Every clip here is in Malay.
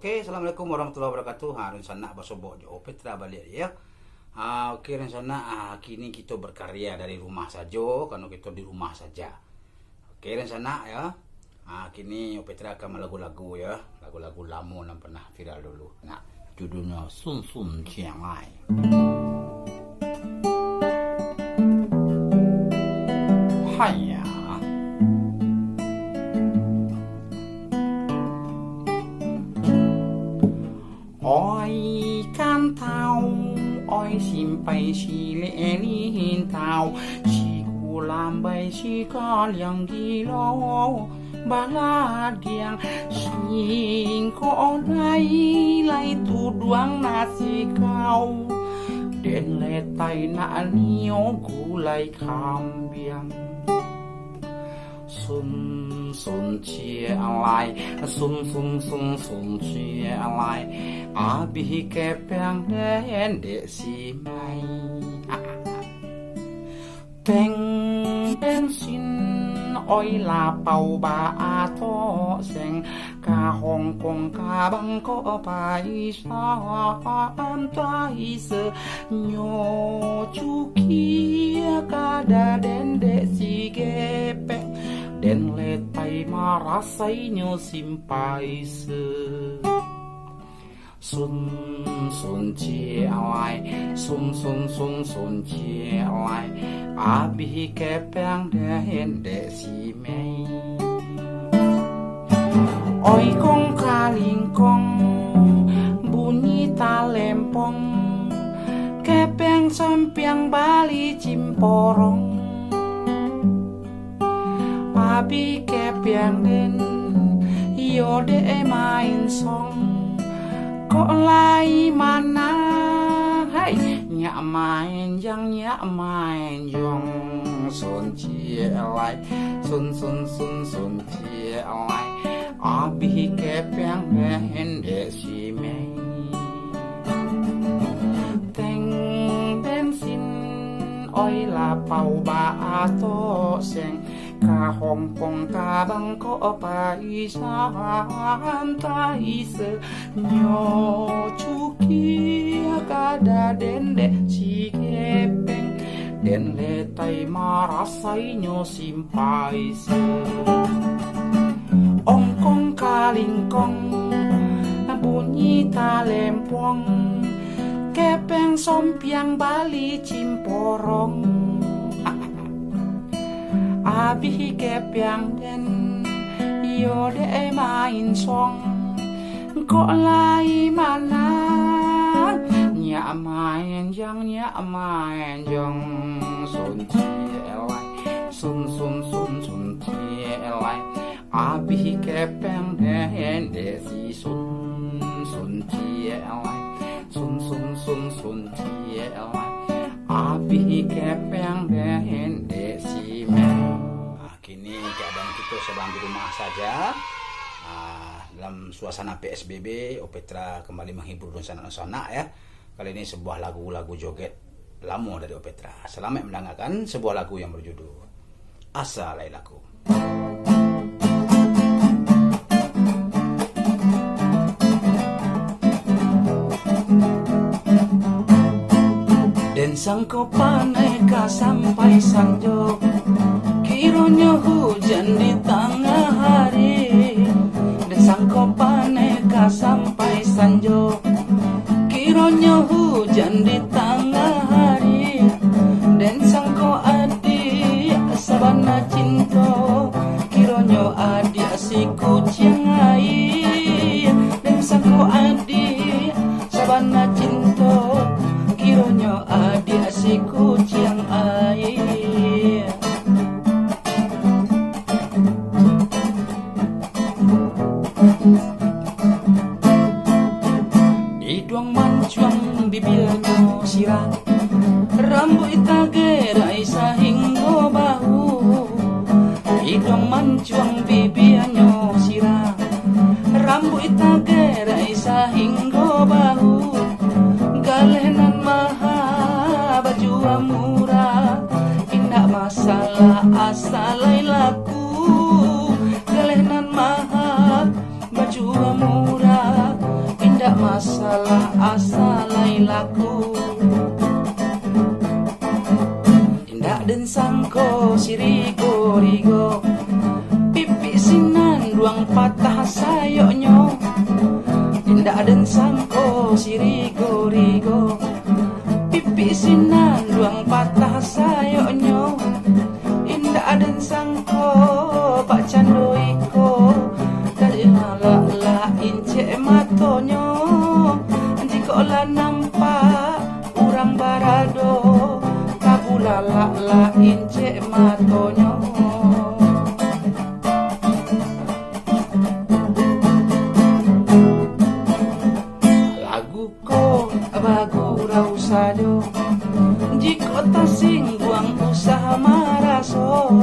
Oke, assalamualaikum warahmatullahi wabarakatuh. Harun sana basobo jo Petra balik ya. Oke, ren sana kini kita berkarya dari rumah saja, karena kita di rumah saja. Oke, ren sana ya. Kini Petra akan lagu-lagu ya, lagu-lagu lama yang pernah viral dulu. Nah, judulnya Sun Sun Chiang Ai. Hai ya. Ôi can thao, ôi xin bay xì lệ liên thao, xì cu làm bay xì có liang đi lô, ba la điang xin có đây lại tu đoán na xì cao, đến lệ tay na niêu cu lại kham biang. Sun sun chia lại, sun sun sun sun chia lại, abi kepeng den de si mai. Beng ben xin oi la bao ba a to seng, ka Hong Kong ka Bangkok pai sa am tai se nyo chu kia ka da den de si gepeng. Den le tay ma rasai nyo simpai se Sun sun chia lai, sun sun sun sun chia lai, abi kepeng den de si mei. Oi kong kaling kong, bunyi ta lempong, kepeng sampiang bali cimporong. Abi kepeng den, yo de main song. Kok lai mana hai nyak main jong sun chia lai sun sun sun sun chia lai abi kepeng hen de si mei teng bensin oi la pau ba a to seng ka Hong Kong ka Bangkok pai sa am tai se nyo chu kia ka da den de si kepeng den le tai ma rasai nyo simpai se ong kong ka ling kong bunyi ta lempong kepeng sompiang bali cimporong. Abi kepeng den, yo de main song. Kok lai mana nyak main jong sun chia lai, sun sun sun sun chia lai. Abi kepeng den de si sun sun chia lai, sun sun sun sun chia lai. Abi kepeng den de si mei. Kini keadaan kita sedang di rumah saja, dalam suasana PSBB. Opetra kembali menghibur anak-anak ya. Kali ini sebuah lagu-lagu joget lama dari Opetra. Selamat mendengarkan sebuah lagu yang berjudul Asa Lailaku. Den sangko paneka sampai sanjo, kiranya hujan di tengah hari. Dan sangko paneka sampai sanjo, kiranya hujan di tengah hari. Dan sangko adik sabana cinta, kiranya adik siku Chiang Ai. Dan sangko adik sabana cinta, kiranya adik siku Chiang Ai. Hidung mancung bibirnya sirah, rambut itagerai sahingga bahu. Hidung mancung bibirnya sirah, rambut itagerai sahingga bahu. Galenan maha baju murah, indah masalah asal lailaku. Galenan maha baju murah, asalai laku indak den sangko sirigo rigo pipi sinan ruang patah sayoknyo indak den sangko sirigo rigo pipi sinan ruang patah sayoknyo indak den sangko pak cando iko dari la ince matonyo jikola nampak urang barado kabulala la ince matonyo lagu ko bagu rau sajo jiko tasing buang usaha maraso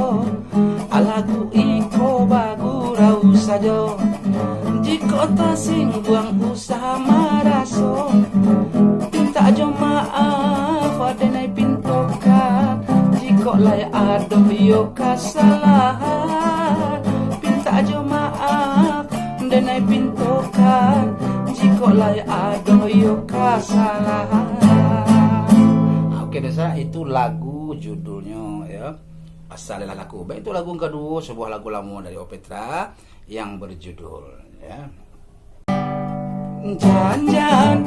lagu iko bagu rau sajo jiko tasing buang usaha maraso pinta jo maaf adenai pintoka jiko lay ado yo kasalahan pinta jo maaf denai pintoka jiko lay ado yo kasalahan. Oke desa, itu lagu judulnya ya Asal Laku. Baik, itu lagu yang kedua, sebuah lagu lama dari Opetra yang berjudul ya Jangan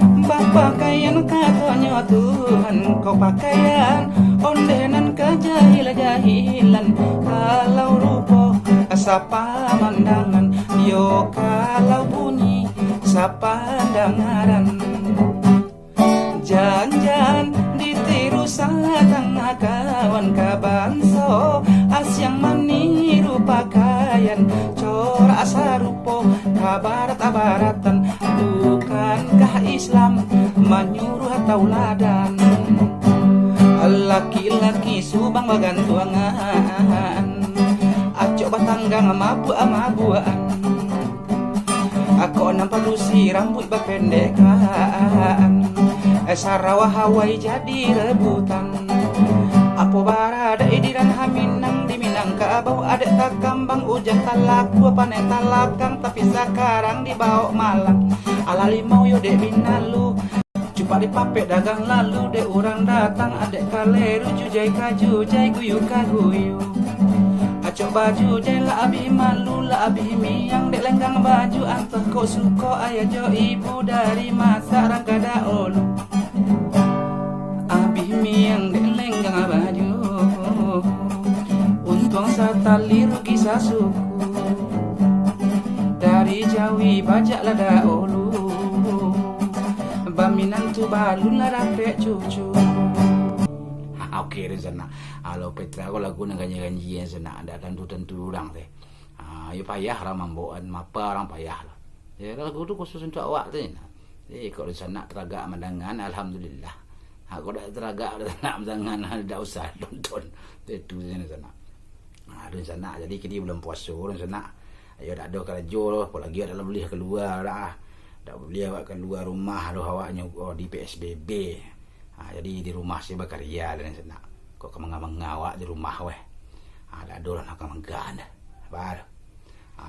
pakaian katanya Tuhan kau pakaian ondenan kejahilan kalau rupo sapa mandangan yo kalau bunyi sapa dengaran jangan ditiru tengah kawan kabanso asyang meniru pakaian corak sarupo kabarat-baratan bukankah Islam menyuruh tauladan laki-laki subang bagantuangan acok batanggang mabu-mabuan aku nampak lusi rambut bapendekan Sarawah Hawaii jadi rebutan Apo barada idiran haminang di Minangkabau adik tak kambang ujan talak dua panen talakang tapi sekarang dibawa Malang ala limau yo dek binalu cupa dipapek dagang lalu dek orang datang adek kaleru jujai kajujai guyu kaguyu acok baju jai la abi malu la abi miang dek lenggang baju antah kok suko ayah jo ibu dari masa rangka daolu abi miang dek lenggang baju untung satali rugi sasuku dari Jawi bajak la daolu baminan tu balun la rapek cucu. Oke rin sana alo Petra ko lagu nang ganyan-ganyan sana ada tentu orang teh ayo payah lah mamboan mapa orang payah lah ya lagu tu khusus untuk awak teh kalau sana teraga mandangan alhamdulillah aku dah teraga nak mandangan dah usah tonton itu sana ada sana jadi kini belum puasa orang sana ayo dak ada kerja apalagi ada beli keluar dah beli awak keluar rumah lu awaknya di PSBB. Jadi di rumah sih berkarya dan sana. Kok kemengawak di rumah weh. Ada dolan akan menggan. Bar.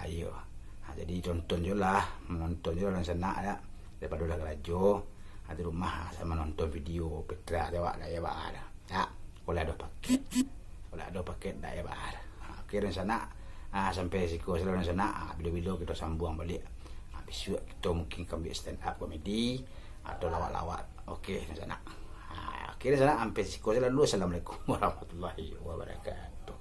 Ayo. Jadi tonton je lah, menonton je dan sana ya. Daripada udah kerajo, di rumah sama nonton video Petra jawab dah ya bar. Ya, boleh ada paket dah ya bar. Oke dan sana sampai siku dan sana bila-bila kita sambung balik. Besok kita mungkin ambil stand up komedi atau lawak-lawak. Oke dan sana. Akhirnya sana sampai siku dulu. Assalamualaikum warahmatullahi wabarakatuh.